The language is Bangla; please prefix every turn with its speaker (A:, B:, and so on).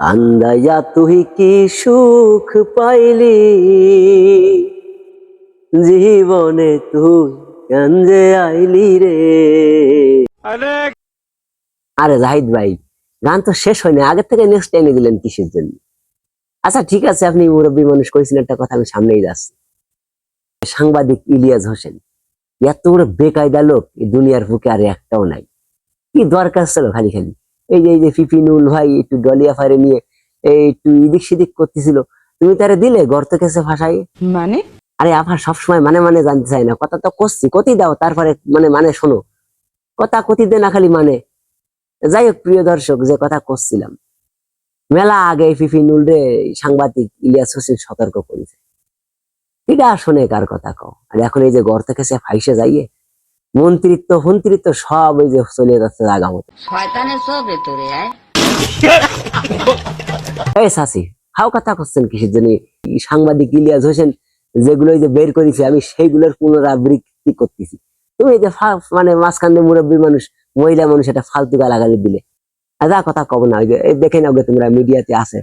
A: কান্দাইয়া তুই কি সুখ পাইলি জীবনে তুই কেন যে আইলি রে। আরে জাহিদ ভাই, গান তো শেষ হয়নি, আগের থেকে নেক্সট টাইমে দিলেন কিসের জন্য? আচ্ছা ঠিক আছে, আপনি মুরব্বী মানুষ কইছেন, একটা কথা আমি সামনেই যাচ্ছি। সাংবাদিক ইলিয়াস হোসেন এত বড় বেকায়দা লোক এই দুনিয়ার বুকে আর একটাও নাই। কি দরকার ছিল খালি খালি এই যে ফিফিনুল ভাই একটু ডলিয়া ফায়ারে নিয়ে এই একটু ইদিক সিদিক করতেছিল, তুমি তারে দিলে গর্ত কেসে ফাঁসাই?
B: মানে
A: আরে আফা সবসময় মানে জানতে চাই না, কথা তো করছি, কতি দাও তারপরে মানে শোনো, কথা কতি দে না খালি মানে। যাই হোক প্রিয় দর্শক, যে কথা করছিলাম, মেলা আগে ফিফিনুল রে সাংবাদিক ইলিয়াস হোসেন সতর্ক করেছে, এটা শুনে কার কথা কও। আর এখন এই যে গর্ত কেসে ফাইসে যাইয়ে মন্ত্রিত্ব সব ওই যে চলে যাচ্ছে জাগা মতো।
B: শয়তানের সব ভেতরে আয়।
A: এই সাসি, হাও কথা করছেন কিসের জন্য? সাংবাদিক ইলিয়াস হোসেন যেগুলো এই যে বের করেছে, আমি সেইগুলোর পুনরাবৃত্তি করতেছি। তুমি এই যে মানে মাঝখান দিয়ে মুরব্বী মানুষ, মহিলা মানুষ, এটা ফালতু গালাগালি দিলে। যা কথা কব না, ওই যে দেখে নাও তোমরা মিডিয়াতে আছে